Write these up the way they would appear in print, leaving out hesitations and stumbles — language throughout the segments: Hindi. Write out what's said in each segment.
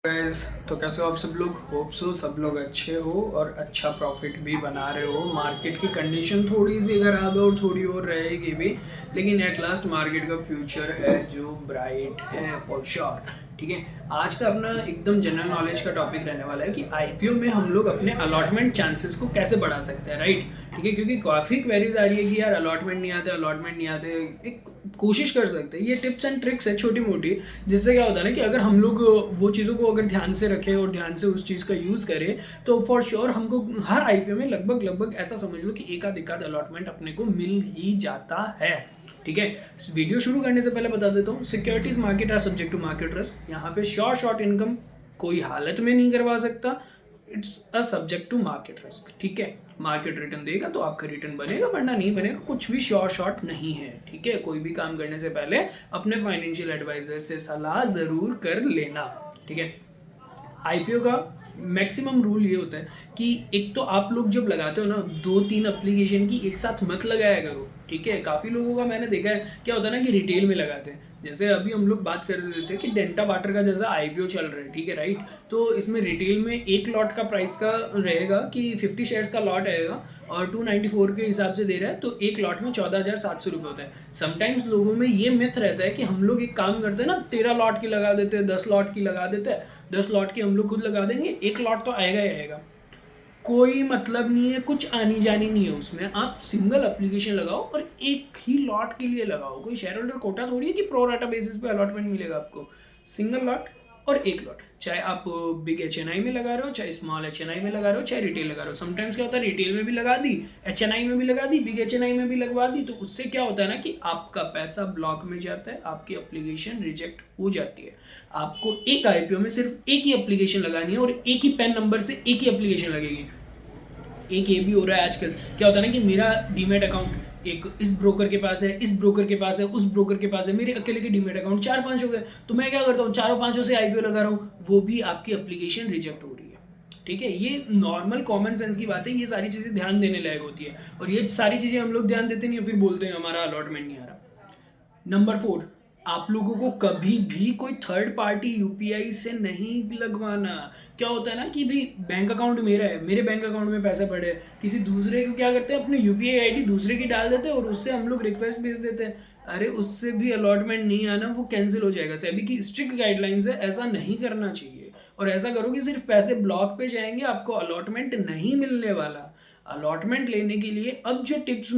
गाइस, तो कैसे हो आप सब लोग। होप सो सब लोग अच्छे हो और अच्छा प्रॉफिट भी बना रहे हो। मार्केट की कंडीशन थोड़ी सी खराब है और थोड़ी और रहेगी भी, लेकिन एट लास्ट मार्केट का फ्यूचर है जो ब्राइट है फॉर श्योर। ठीक है, आज का अपना एकदम जनरल नॉलेज का टॉपिक रहने वाला है कि आईपीओ में हम लोग अपने अलॉटमेंट चांसेस को कैसे बढ़ा सकते हैं, राइट। ठीक है, क्योंकि काफ़ी क्वेरीज आ रही है कि यार अलॉटमेंट नहीं आते, अलॉटमेंट नहीं आते। एक कोशिश कर सकते हैं, ये टिप्स एंड ट्रिक्स है छोटी मोटी, जिससे क्या होता है ना कि अगर हम लोग वो चीज़ों को अगर ध्यान से रखें और ध्यान से उस चीज़ का यूज़ करें तो फॉर श्योर हमको हर आईपीओ में लगभग लगभग ऐसा समझ लो कि एक आध अलॉटमेंट अपने को मिल ही जाता है। ठीक है, वीडियो शुरू करने से पहले बता देता हूँ, securities market are subject to market risk. यहाँ पे शॉर्ट इनकम कोई हालत में नहीं करवा सकता, it's a subject to market risk. ठीक है, मार्केट रिटर्न देगा तो आपका रिटर्न बनेगा, वरना नहीं बनेगा। कुछ भी शॉर्ट नहीं है। ठीक है, कोई भी काम करने से पहले अपने फाइनेंशियल एडवाइजर से सलाह जरूर कर लेना। ठीक है, आईपीओ का मैक्सिमम रूल ये होता है कि एक तो आप लोग जब लगाते हो ना, 2-3 एप्लीकेशन की एक साथ मत लगाया करो। ठीक है, काफ़ी लोगों का मैंने देखा है क्या होता है ना कि रिटेल में लगाते हैं। जैसे अभी हम लोग बात कर रहे थे कि डेंटा वाटर का जैसा आईपीओ चल रहा है, ठीक है राइट। तो इसमें रिटेल में एक लॉट का प्राइस का रहेगा कि 50 शेयर्स का लॉट आएगा और 294 के हिसाब से दे रहा है, तो एक लॉट में 14,700 रुपये होता है। समटाइम्स लोगों में ये मिथ रहता है कि हम लोग एक काम करते हैं ना, 13 लॉट की लगा देते हैं, 10 लॉट की लगा देते हैं, 10 लॉट की हम लोग खुद लगा देंगे, एक लॉट तो आएगा ही आएगा। कोई मतलब नहीं है, कुछ आनी जानी नहीं है उसमें। आप सिंगल एप्लीकेशन लगाओ और एक ही लॉट के लिए लगाओ। कोई शेयर होल्डर कोटा थोड़ी है कि प्रो राटा बेसिस पे अलॉटमेंट मिलेगा आपको। सिंगल लॉट और एक लॉट, चाहे आप बिग एचएनआई में लगा रहे हो, चाहे स्मॉल एचएनआई में लगा रहे हो, चाहे रिटेल लगा रहे हो। समटाइम्स क्या होता है, रिटेल में भी लगा दी, एचएनआई में भी लगा दी, बिग एचएनआई में भी लगवा दी, तो उससे क्या होता है ना कि आपका पैसा ब्लॉक में जाता है, आपकी एप्लीकेशन रिजेक्ट हो जाती है। आपको एक आईपीओ में सिर्फ एक ही एप्लीकेशन लगानी है और एक ही पैन नंबर से एक ही एप्लीकेशन लगेगी। एक ये भी हो रहा है आजकल, क्या होता है ना कि मेरा डीमेट अकाउंट एक इस ब्रोकर के पास है, इस ब्रोकर के पास है, उस ब्रोकर के पास है, मेरे अकेले के डीमेट अकाउंट 4-5 हो गए, तो मैं क्या करता हूँ, चारों पांचों से आईपीओ लगा रहा हूँ, वो भी आपकी एप्लीकेशन रिजेक्ट हो रही है। ठीक है, ये नॉर्मल कॉमन सेंस की बात है, ये सारी चीज़ें ध्यान देने लायक होती है, और ये सारी चीज़ें हम लोग ध्यान देते नहीं है, फिर बोलते हैं हमारा अलॉटमेंट नहीं आ रहा। नंबर 4, आप लोगों को कभी भी कोई थर्ड पार्टी यूपीआई से नहीं लगवाना। क्या होता है ना कि भाई बैंक अकाउंट मेरा है, मेरे बैंक अकाउंट में पैसे पड़े, किसी दूसरे को क्या करते हैं, अपनी यूपीआई आईडी दूसरे की डाल देते हैं और उससे हम लोग रिक्वेस्ट भेज देते हैं। अरे उससे भी अलॉटमेंट नहीं आना, वो कैंसिल हो जाएगा। सेबी की स्ट्रिक्ट गाइडलाइंस है, ऐसा नहीं करना चाहिए। और ऐसा करोगे सिर्फ पैसे ब्लॉक पे जाएंगे, आपको अलॉटमेंट नहीं मिलने वाला। अलॉटमेंट लेने के लिए अब जो टिप्स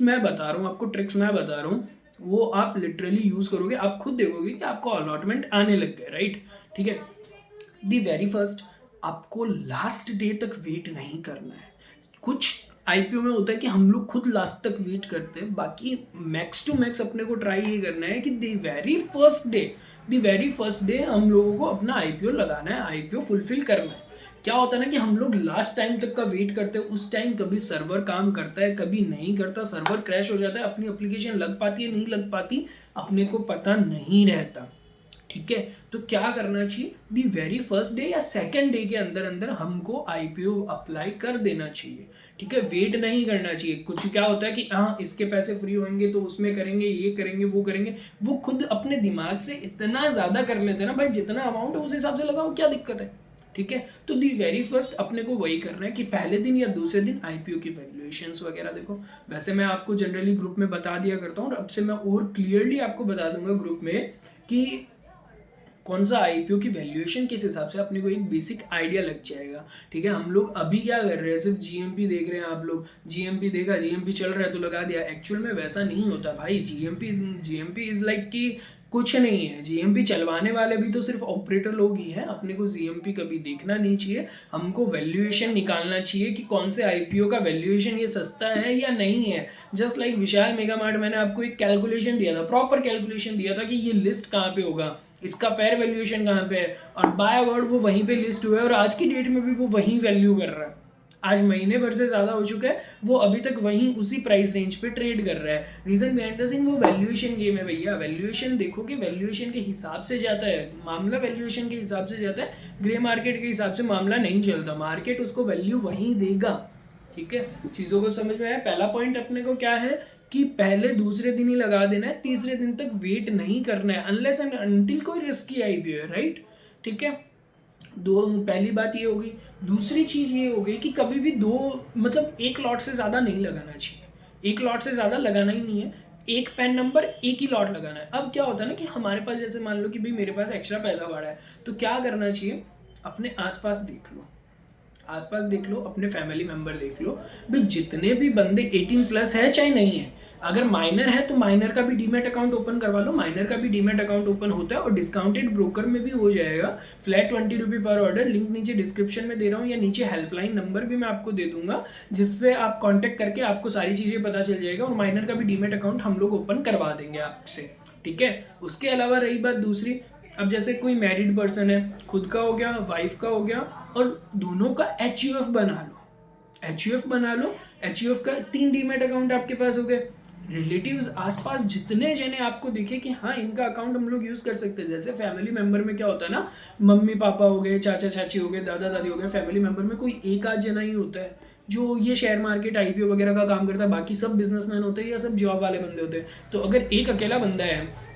मैं बता रहा हूँ आपको, ट्रिक्स मैं बता रहा हूँ, वो आप लिटरली यूज करोगे, आप खुद देखोगे कि आपको अलॉटमेंट आने लग गए, राइट। ठीक है, दी वेरी फर्स्ट, आपको लास्ट डे तक वेट नहीं करना है। कुछ आईपीओ में होता है कि हम लोग खुद लास्ट तक वेट करते हैं, बाकी मैक्स टू मैक्स अपने को ट्राई ये करना है कि दी वेरी फर्स्ट डे हम लोगों को अपना आईपीओ लगाना है, आईपीओ फुलफिल करना है। क्या होता है ना कि हम लोग लास्ट टाइम तक का वेट करते हैं, उस टाइम कभी सर्वर काम करता है, कभी नहीं करता, सर्वर क्रैश हो जाता है, अपनी एप्लीकेशन लग पाती है नहीं लग पाती, अपने को पता नहीं रहता। ठीक है, तो क्या करना चाहिए, दी वेरी फर्स्ट डे या सेकंड डे के अंदर अंदर हमको आईपीओ अप्लाई कर देना चाहिए। ठीक है, वेट नहीं करना चाहिए। कुछ क्या होता है कि हाँ इसके पैसे फ्री होंगे तो उसमें करेंगे, ये करेंगे, वो करेंगे, वो खुद अपने दिमाग से इतना ज्यादा कर लेते हैं ना भाई, जितना अमाउंट है उस हिसाब से लगाओ, क्या दिक्कत है। ठीक है, तो दी वेरी फर्स्ट अपने को वही करना है कि पहले दिन या दूसरे दिन आईपीओ की वैल्यूएशंस वगैरह देखो। वैसे मैं आपको जनरली ग्रुप में बता दिया करता हूँ, और अब से मैं और क्लियरली आपको बता दूंगा ग्रुप में कि कौन सा आईपीओ की वैल्यूएशन किस हिसाब से, अपने को एक बेसिक आइडिया लग जाएगा। ठीक है, हम लोग अभी क्या कर रहे हैं, सिर्फ जीएमपी देख रहे हैं। आप लोग जीएमपी देखा, जीएमपी चल रहा है तो लगा दिया। एक्चुअल में वैसा नहीं होता भाई। जीएमपी इज लाइक कि कुछ नहीं है। जीएमपी चलवाने वाले भी तो सिर्फ ऑपरेटर लोग ही हैं। अपने को जीएमपी कभी देखना नहीं चाहिए, हमको वैल्यूएशन निकालना चाहिए कि कौन से आईपीओ का वैल्यूएशन ये सस्ता है या नहीं है। जस्ट लाइक विशाल मेगा मार्ट, मैंने आपको एक कैलकुलेशन दिया था, प्रॉपर कैलकुलेशन दिया था कि ये लिस्ट कहाँ पे होगा, इसका फेयर वैल्यूएशन कहाँ पे है, और बाय गॉड वो वहीं पे लिस्ट हुआ है, और आज की डेट में भी वो वहीं वैल्यू कर रहा है। आज महीने भर से ज्यादा हो चुका है, वो अभी तक वहीं उसी प्राइस रेंज पे ट्रेड कर रहा है। रीजन बिहाइंड द सीन वो वैल्यूएशन गेम है भैया। वैल्यूएशन देखो कि वैल्यूएशन के हिसाब से जाता है मामला, वैल्यूएशन के हिसाब से जाता है। ग्रे मार्केट के हिसाब से मामला नहीं चलता, मार्केट उसको वैल्यू वहीं देगा। ठीक है, चीजों को समझ में आया। पहला पॉइंट अपने को क्या है कि पहले दूसरे दिन ही लगा देना है, तीसरे दिन तक वेट नहीं करना है, अनलेस एंड अनटिल कोई रिस्की आईपीओ है, राइट। ठीक है, पहली बात ये हो गई। दूसरी चीज़ ये हो गई कि कभी भी मतलब एक लॉट से ज़्यादा नहीं लगाना चाहिए, एक लॉट से ज़्यादा लगाना ही नहीं है, एक पैन नंबर एक ही लॉट लगाना है। अब क्या होता है ना कि हमारे पास जैसे मान लो कि भाई मेरे पास एक्स्ट्रा पैसा बढ़ा है, तो क्या करना चाहिए, अपने आसपास देख लो, आसपास देख लो, अपने फैमिली मेंबर देख लो, भाई जितने भी बंदे 18+ है चाहे नहीं है, अगर माइनर है तो माइनर का भी डीमैट अकाउंट ओपन करवा लो, माइनर का भी डीमैट अकाउंट ओपन होता है और डिस्काउंटेड ब्रोकर में भी हो जाएगा, फ्लैट 20 रुपये पर ऑर्डर। लिंक नीचे डिस्क्रिप्शन में दे रहा हूँ या नीचे हेल्पलाइन नंबर भी मैं आपको दे दूंगा, जिससे आप कॉन्टैक्ट करके आपको सारी चीज़ें पता चल जाएगा और माइनर का भी डीमैट अकाउंट हम लोग ओपन करवा देंगे आपसे, ठीक है। उसके अलावा रही बात दूसरी, अब जैसे कोई मैरिड पर्सन है, खुद का हो गया, वाइफ का हो गया, और दोनों का HUF बना लो, HUF बना लो, HUF का 3 डीमैट अकाउंट आपके पास हो गए। रिलेटिव्स आसपास जितने जने आपको दिखे कि हाँ इनका अकाउंट हम लोग यूज़ कर सकते हैं, जैसे फैमिली मेंबर में क्या होता है ना, मम्मी पापा हो गए, चाचा चाची हो गए, दादा दादी हो गए, फैमिली मेंबर में कोई एक आध जना ही होता है जो ये शेयर मार्केट IPO वगैरह का काम करता है, बाकी सब बिजनेसमैन होते हैं या सब जॉब वाले बंदे होते हैं। तो अगर एक अकेला बंदा है,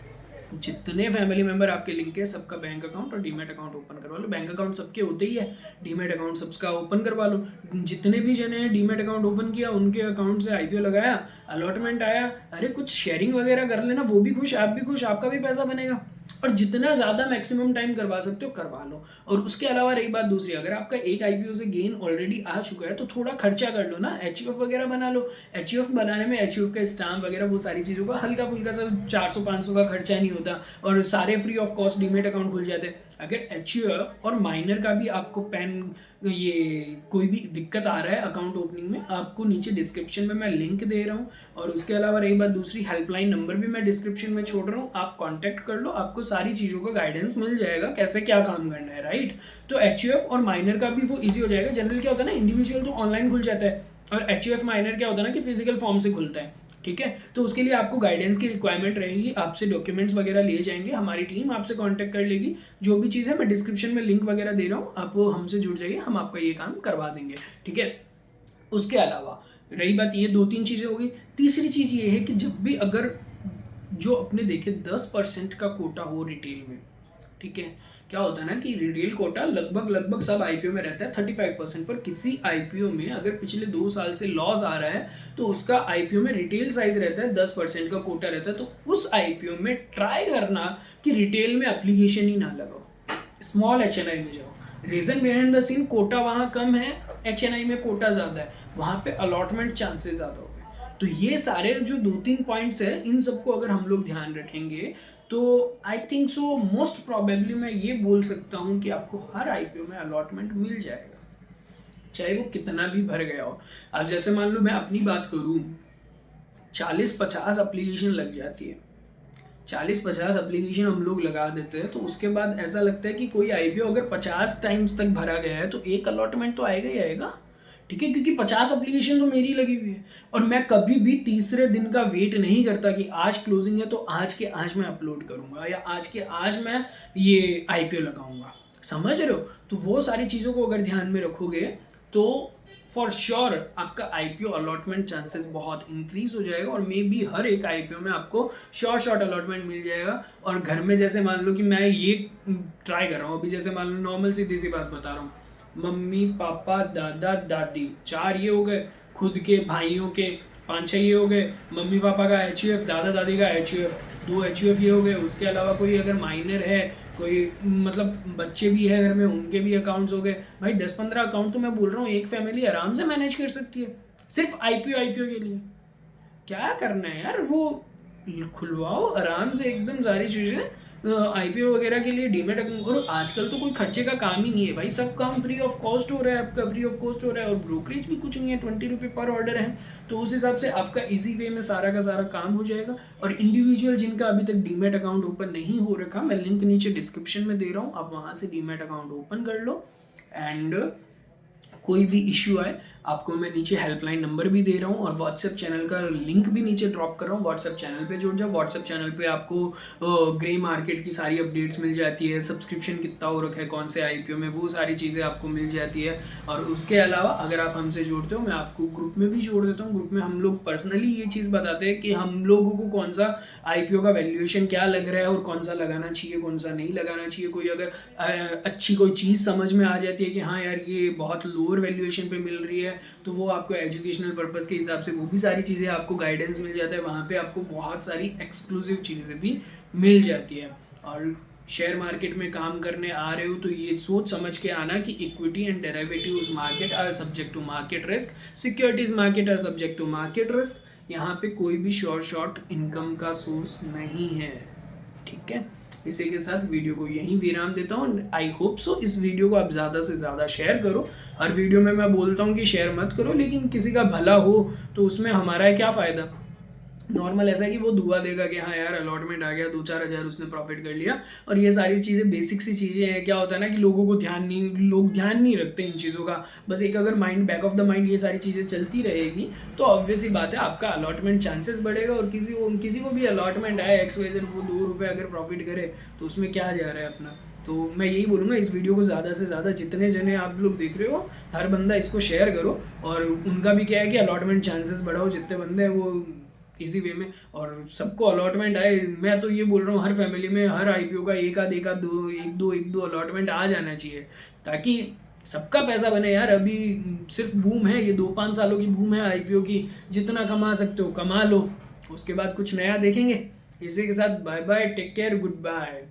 जितने फैमिली मेंबर आपके लिंक है सबका बैंक अकाउंट और डीमैट अकाउंट ओपन करवा लो। बैंक अकाउंट सबके होते ही है, डीमैट अकाउंट सबका ओपन करवा लो। जितने भी जने हैं डीमैट अकाउंट ओपन किया, उनके अकाउंट से IPO लगाया, अलॉटमेंट आया, अरे कुछ शेयरिंग वगैरह कर लेना, वो भी खुश, आप भी खुश, आपका भी पैसा बनेगा। और जितना ज़्यादा मैक्सिमम टाइम करवा सकते हो करवा लो। और उसके अलावा रही बात दूसरी, अगर आपका एक IPO से गेन ऑलरेडी आ चुका है तो थोड़ा खर्चा कर लो ना, HUF वगैरह बना लो। HUF बनाने में HUF का स्टाम्प वगैरह वो सारी चीज़ों का हल्का फुल्का सा 400-500 का खर्चा नहीं होता और सारे free of cost demat account खुल जाते हैं। अगर HUF और माइनर का भी आपको पैन ये कोई भी दिक्कत आ रहा है अकाउंट ओपनिंग में, आपको नीचे डिस्क्रिप्शन में मैं लिंक दे रहा हूँ। और उसके अलावा रही बात दूसरी, हेल्पलाइन नंबर भी मैं डिस्क्रिप्शन में छोड़ रहा हूँ, आप कॉन्टैक्ट कर लो, आपको सारी चीज़ों का गाइडेंस मिल जाएगा कैसे क्या काम करना है, राइट। तो HUF और माइनर का भी वो ईजी हो जाएगा। जनरल क्या होता है ना, इंडिविजुअल तो ऑनलाइन खुल जाता है और HUF माइनर क्या होता है ना कि फिजिकल फॉर्म से खुलता है, ठीक है। तो उसके लिए आपको गाइडेंस की रिक्वायरमेंट रहेगी, आपसे डॉक्यूमेंट्स वगैरह लिए जाएंगे, हमारी टीम आपसे कांटेक्ट कर लेगी। जो भी चीज़ है मैं डिस्क्रिप्शन में लिंक वगैरह दे रहा हूँ, आप वो हमसे जुड़ जाइए, हम आपका ये काम करवा देंगे, ठीक है। उसके अलावा रही बात ये 2-3 चीज़ें हो गई। तीसरी चीज़ ये है कि जब भी अगर जो अपने देखे 10% का कोटा हो रिटेल में, ठीक है, क्या होता है ना कि रिटेल कोटा लगभग सब IPO में रहता है 35%, पर किसी IPO में अगर पिछले 2 साल से लॉस आ रहा है तो उसका IPO में रिटेल साइज रहता है 10% का कोटा रहता है। तो उस IPO में ट्राई करना कि रिटेल में एप्लीकेशन ही ना लगाओ, स्मॉल HNI में जाओ। Reason behind the scene, quota वहाँ कम है, HNI में कोटा ज़्यादा है, वहाँ पे अलॉटमेंट चांसेस ज़्यादा हो गए। तो ये सारे जो 2-3 पॉइंट्स है, इन सबको अगर हम लोग ध्यान रखेंगे तो I think so most probably मैं ये बोल सकता हूँ कि आपको हर IPO में अलॉटमेंट मिल जाएगा, चाहे वो कितना भी भर गया हो। अब जैसे मान लो मैं अपनी बात करूँ, 40-50 एप्लीकेशन लग जाती है, 40-50 एप्लीकेशन हम लोग लगा देते हैं, तो उसके बाद ऐसा लगता है कि कोई IPO अगर 50 टाइम्स तक भरा गया है तो एक अलॉटमेंट तो आएगा ही आएगा, ठीक है, क्योंकि 50 एप्लीकेशन तो मेरी लगी हुई है। और मैं कभी भी तीसरे दिन का वेट नहीं करता कि आज क्लोजिंग है तो आज के आज मैं अपलोड करूंगा या आज के आज मैं ये IPO लगाऊंगा, समझ रहे हो। तो वो सारी चीज़ों को अगर ध्यान में रखोगे तो फॉर श्योर आपका IPO अलॉटमेंट चांसेस बहुत इंक्रीज हो जाएगा और मे बी हर एक IPO में आपको शॉर्ट अलॉटमेंट मिल जाएगा। और घर में जैसे मान लो कि मैं ये ट्राई कर रहा हूँ, अभी जैसे मान लो नॉर्मल सीधी सी बात बता रहा हूँ, मम्मी पापा दादा दादी 4 ये हो गए, खुद के भाइयों के 5-6 ये हो गए, मम्मी पापा का HUF, दादा दादी का HUF, 2 HUF ये हो गए। उसके अलावा कोई अगर माइनर है, कोई मतलब बच्चे भी है घर में, उनके भी अकाउंट्स हो गए। भाई 10-15 अकाउंट तो मैं बोल रहा हूँ एक फैमिली आराम से मैनेज कर सकती है, सिर्फ IPO के लिए। क्या करना है यार, वो खुलवाओ आराम से एकदम सारी चीज़ें IPO वगैरह के लिए डीमैट अकाउंट। और आजकल तो कोई खर्चे का काम ही नहीं है भाई, सब काम फ्री ऑफ कॉस्ट हो रहा है, आपका फ्री ऑफ कॉस्ट हो रहा है और ब्रोकरेज भी कुछ नहीं है, 20 रुपये पर ऑर्डर है। तो उस हिसाब से आपका इजी वे में सारा का सारा काम हो जाएगा। और इंडिविजुअल जिनका अभी तक डीमैट अकाउंट ओपन नहीं हो रखा, मैं लिंक नीचे डिस्क्रिप्शन में दे रहा हूँ, आप वहाँ से डीमैट अकाउंट ओपन कर लो एंड कोई भी इश्यू आए, आपको मैं नीचे हेल्पलाइन नंबर भी दे रहा हूँ और व्हाट्सएप चैनल का लिंक भी नीचे ड्रॉप कर रहा हूँ। व्हाट्सएप चैनल पे जुड़ जाओ। व्हाट्सएप चैनल पे आपको ग्रे मार्केट की सारी अपडेट्स मिल जाती है, सब्सक्रिप्शन कितना हो रखा है कौन से आईपीओ में, वो सारी चीज़ें आपको मिल जाती है। और उसके अलावा अगर आप हमसे जुड़ते हो, मैं आपको ग्रुप में भी जोड़ देता हूँ। ग्रुप में हम लोग पर्सनली ये चीज़ बताते हैं कि हम लोगों को कौन सा आईपीओ का वैल्यूएशन क्या लग रहा है और कौन सा लगाना चाहिए, कौन सा नहीं लगाना चाहिए। कोई अगर अच्छी कोई चीज़ समझ में आ जाती है कि हाँ यार ये बहुत लोअर वैल्यूएशन पे मिल रही है, तो वो आपको एजुकेशनल पर्पस के हिसाब से वो भी सारी चीज़ें आपको गाइडेंस मिल जाता है। वहाँ पे आपको बहुत सारी एक्सक्लूसिव चीज़ें भी मिल जाती है। और शेयर मार्केट में काम करने आ रहे हो तो ये सोच समझ के आना कि equity and derivatives market are subject to market risk, securities market are subject to market risk. यहाँ पे कोई भी शॉर्ट इनकम का सोर्स नहीं है, ठीक है। इसी के साथ वीडियो को यहीं विराम देता हूँ। आई होप सो इस वीडियो को आप ज़्यादा से ज़्यादा शेयर करो। हर वीडियो में मैं बोलता हूँ कि शेयर मत करो, लेकिन किसी का भला हो तो उसमें हमारा क्या फ़ायदा। नॉर्मल ऐसा है कि वो दुआ देगा कि हाँ यार अलॉटमेंट आ गया, 2-4 हज़ार उसने प्रॉफिट कर लिया। और ये सारी चीज़ें बेसिक सी चीज़ें हैं। क्या होता है ना कि लोग ध्यान नहीं रखते इन चीज़ों का। बस एक अगर mind back of the mind ये सारी चीज़ें चलती रहेगी तो ऑब्वियस ही बात है आपका अलॉटमेंट चांसेस बढ़ेगा। और किसी को भी अलॉटमेंट आए XYZ, वो 2 रुपये अगर प्रॉफिट करे तो उसमें क्या जा रहा है अपना। तो मैं यही बोलूँगा, इस वीडियो को ज़्यादा से ज़्यादा जितने जने आप लोग देख रहे हो, हर बंदा इसको शेयर करो। और उनका भी क्या है कि अलॉटमेंट चांसेस बढ़ाओ, जितने बंदे हैं वो इजी वे में, और सबको अलॉटमेंट आए। मैं तो ये बोल रहा हूँ हर फैमिली में हर आईपीओ का एक दो अलॉटमेंट आ जाना चाहिए, ताकि सबका पैसा बने यार। अभी सिर्फ बूम है, ये 2-5 सालों की बूम है आईपीओ की। जितना कमा सकते हो कमा लो, उसके बाद कुछ नया देखेंगे। इसी के साथ bye bye, take care, good bye.